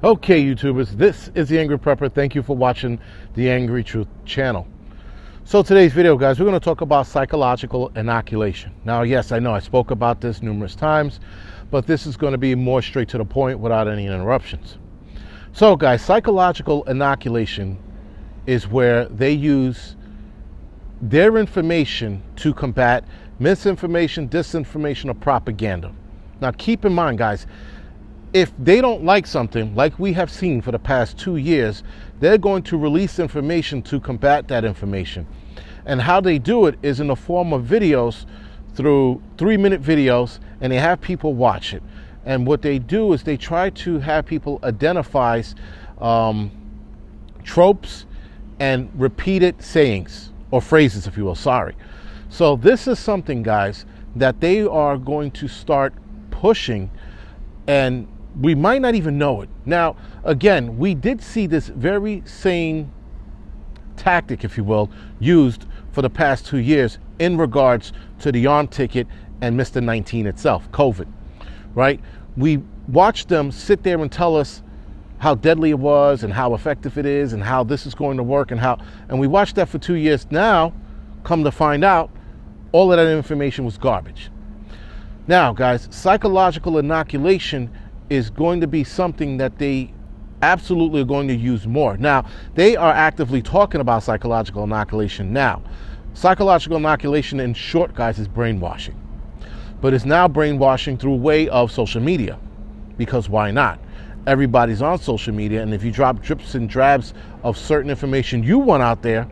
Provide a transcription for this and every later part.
Okay, YouTubers, this is the Angry Prepper. Thank you for watching the Angry Truth channel. So today's video, guys, we're going to talk about psychological inoculation. Now, yes, I know I spoke about this numerous times, but this is going to be more straight to the point without any interruptions. So, guys, psychological inoculation is where they use their information to combat misinformation, disinformation, or propaganda. Now, keep in mind, guys, if they don't like something, like we have seen for the past 2 years, they're going to release information to combat that information. And how they do it is in the form of videos, through 3-minute videos, and they have people watch it. And what they do is they try to have people identify tropes and repeated sayings, or phrases, if you will, sorry. So this is something, guys, that they are going to start pushing, and we might not even know it. Now, again, we did see this very same tactic, if you will, used for the past 2 years in regards to the arm ticket and Mr. 19 itself, COVID, right? We watched them sit there and tell us how deadly it was and how effective it is and how this is going to work and we watched that for 2 years. Now, come to find out, all of that information was garbage. Now, guys, psychological inoculation is going to be something that they absolutely are going to use more. Now, they are actively talking about psychological inoculation now. Psychological inoculation, in short, guys, is brainwashing. But it's now brainwashing through way of social media. Because why not? Everybody's on social media, and if you drop drips and drabs of certain information you want out there,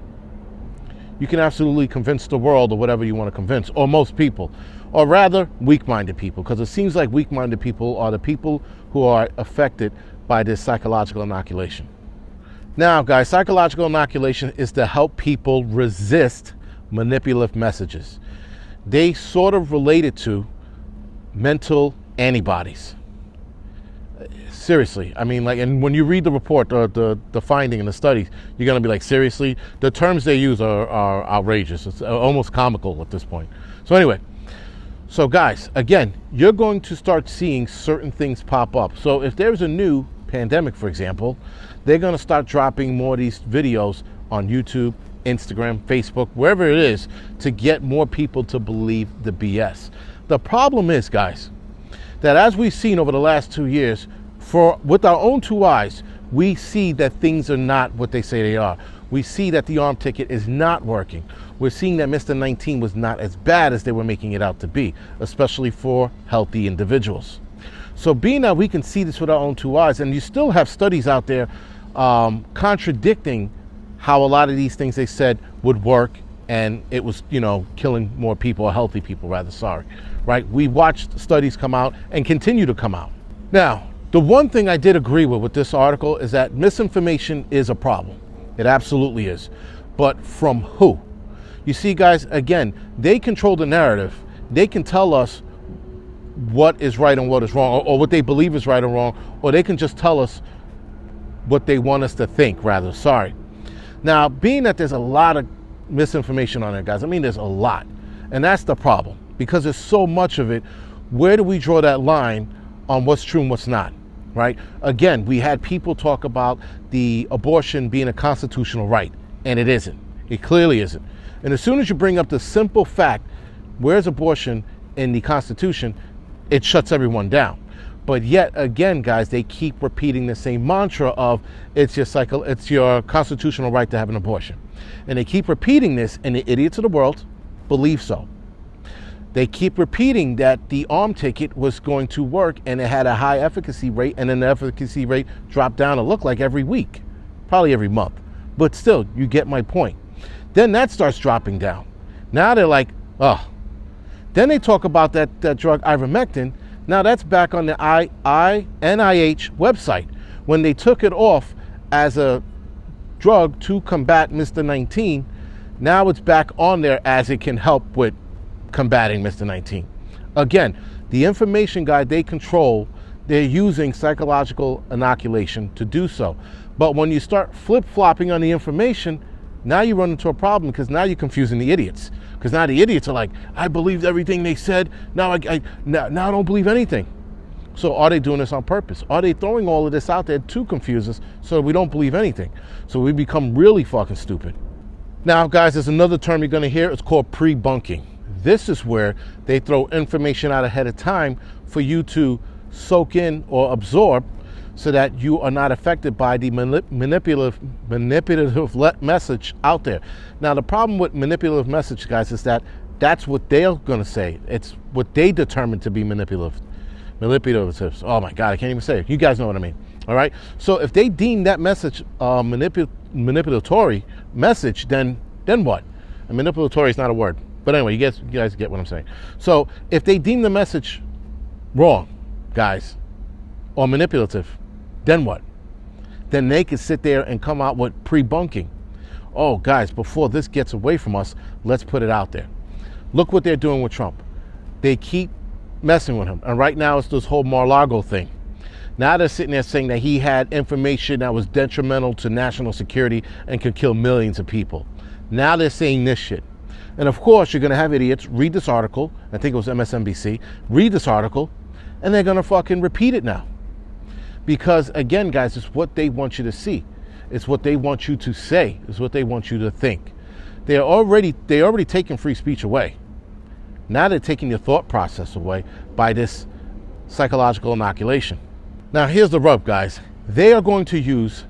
you can absolutely convince the world or whatever you want to convince, or most people. Or rather, weak-minded people, because it seems like weak-minded people are the people who are affected by this psychological inoculation. Now, guys, psychological inoculation is to help people resist manipulative messages. They sort of relate it to mental antibodies. Seriously, I mean, like, and when you read the report, the finding and the studies, you're going to be like, seriously? The terms they use are outrageous. It's almost comical at this point. So anyway, so guys, again, you're going to start seeing certain things pop up. So if there's a new pandemic, for example, they're going to start dropping more of these videos on YouTube, Instagram, Facebook, wherever it is, to get more people to believe the BS. The problem is, guys, that as we've seen over the last 2 years, with our own 2 eyes, we see that things are not what they say they are. We see that the arm ticket is not working. We're seeing that Mr. 19 was not as bad as they were making it out to be, especially for healthy individuals. So being that we can see this with our own 2 eyes, and you still have studies out there contradicting how a lot of these things they said would work, and it was, killing more people, or healthy people rather, sorry, right? We watched studies come out and continue to come out. Now, the one thing I did agree with this article is that misinformation is a problem. It absolutely is. But from who? You see, guys, again, they control the narrative. They can tell us what is right and what is wrong, or what they believe is right or wrong, or they can just tell us what they want us to think, rather, sorry. Now, being that there's a lot of misinformation on there, guys, I mean, there's a lot. And that's the problem, because there's so much of it. Where do we draw that line on what's true and what's not? Right? Again, we had people talk about the abortion being a constitutional right, and it isn't. It clearly isn't. And as soon as you bring up the simple fact, where's abortion in the Constitution, it shuts everyone down. But yet again, guys, they keep repeating the same mantra of it's your constitutional right to have an abortion. And they keep repeating this, and the idiots of the world believe so. They keep repeating that the arm ticket was going to work and it had a high efficacy rate, and then the efficacy rate dropped down, it looked like every week, probably every month. But still, you get my point. Then that starts dropping down. Now they're like, oh. Then they talk about that drug ivermectin. Now that's back on the NIH website. When they took it off as a drug to combat Mr. 19, now it's back on there as it can help with combating Mr. 19. Again, the information guide they control, they're using psychological inoculation to do so. But when you start flip-flopping on the information, now you run into a problem, because now you're confusing the idiots. Because now the idiots are like, I believed everything they said, now I don't believe anything. So are they doing this on purpose? Are they throwing all of this out there to confuse us so we don't believe anything? So we become really fucking stupid. Now, guys, there's another term you're going to hear. It's called pre-bunking. This is where they throw information out ahead of time for you to soak in or absorb so that you are not affected by the manipulative message out there. Now, the problem with manipulative message, guys, is that that's what they're going to say. It's what they determine to be manipulative. Oh, my God, I can't even say it. You guys know what I mean. All right? So if they deem that message manipulatory message, then what? And manipulatory is not a word. But anyway, you guys get what I'm saying. So if they deem the message wrong, guys, or manipulative, then what? Then they could sit there and come out with pre-bunking. Oh, guys, before this gets away from us, let's put it out there. Look what they're doing with Trump. They keep messing with him. And right now it's this whole Mar-a-Lago thing. Now they're sitting there saying that he had information that was detrimental to national security and could kill millions of people. Now they're saying this shit. And of course, you're going to have idiots read this article. I think it was MSNBC. Read this article, and they're going to fucking repeat it now. Because, again, guys, it's what they want you to see. It's what they want you to say. It's what they want you to think. They already taken free speech away. Now they're taking your thought process away by this psychological inoculation. Now, here's the rub, guys. They are going to use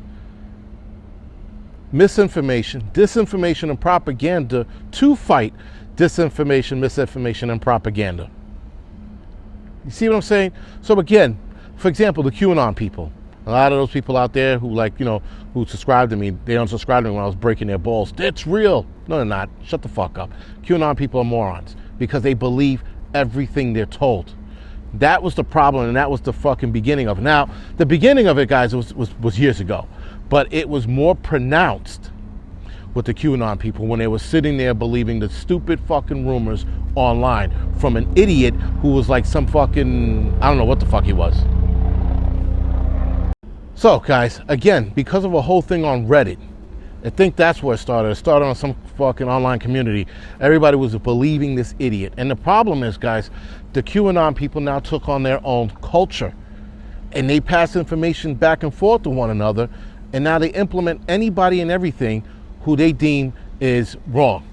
misinformation, disinformation, and propaganda to fight disinformation, misinformation, and propaganda. You see what I'm saying? So again, for example, the QAnon people. A lot of those people out there who who subscribe to me, they unsubscribed to me when I was breaking their balls. It's real. No, they're not. Shut the fuck up. QAnon people are morons because they believe everything they're told. That was the problem, and that was the fucking beginning of it. Now, the beginning of it, guys, was years ago. But it was more pronounced with the QAnon people when they were sitting there believing the stupid fucking rumors online from an idiot who was like some fucking, I don't know what the fuck he was. So, guys, again, because of a whole thing on Reddit, I think that's where it started. It started on some fucking online community. Everybody was believing this idiot. And the problem is, guys, the QAnon people now took on their own culture. And they pass information back and forth to one another. And now they implement anybody and everything who they deem is wrong.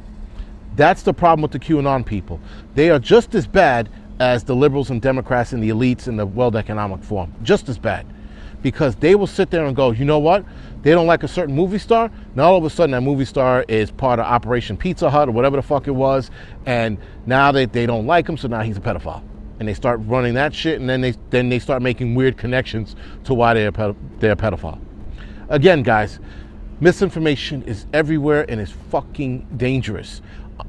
That's the problem with the QAnon people. They are just as bad as the liberals and Democrats and the elites in the World Economic Forum. Just as bad. Because they will sit there and go, you know what? They don't like a certain movie star. Now all of a sudden that movie star is part of Operation Pizza Hut or whatever the fuck it was. And now they don't like him, so now he's a pedophile. And they start running that shit, and then they start making weird connections to why they're a pedophile. Again, guys, misinformation is everywhere and is fucking dangerous.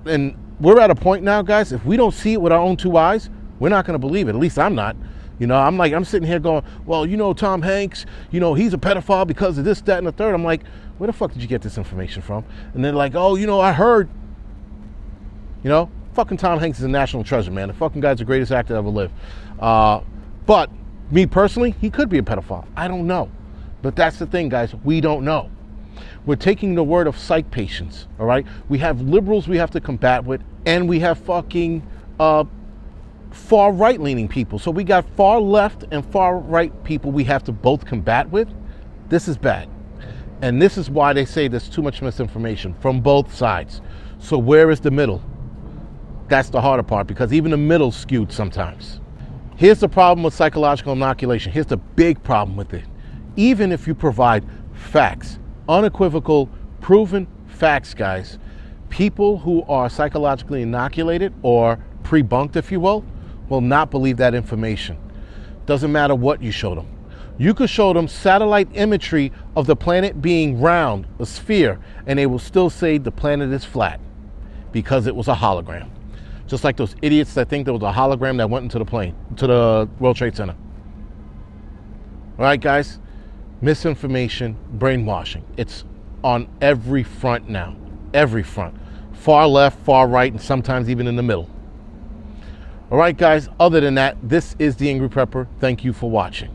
And we're at a point now, guys, if we don't see it with our own two eyes, we're not going to believe it. At least I'm not. I'm sitting here going, well, Tom Hanks, he's a pedophile because of this, that, and the third. I'm like, where the fuck did you get this information from? And they're like, oh, I heard. Fucking Tom Hanks is a national treasure, man. The fucking guy's the greatest actor to ever live. But me personally, he could be a pedophile. I don't know. But that's the thing, guys. We don't know. We're taking the word of psych patients, all right? We have liberals we have to combat with, and we have fucking far right-leaning people. So we got far left and far right people we have to both combat with. This is bad. And this is why they say there's too much misinformation from both sides. So where is the middle? That's the harder part, because even the middle's skewed sometimes. Here's the problem with psychological inoculation. Here's the big problem with it. Even if you provide facts, unequivocal, proven facts, guys, people who are psychologically inoculated or pre-bunked, if you will not believe that information. Doesn't matter what you show them. You could show them satellite imagery of the planet being round, a sphere, and they will still say the planet is flat because it was a hologram. Just like those idiots that think there was a hologram that went into the plane, to the World Trade Center. All right, guys? Misinformation, brainwashing. It's on every front now. Every front. Far left, far right, and sometimes even in the middle. All right, guys, other than that, this is the Angry Prepper. Thank you for watching.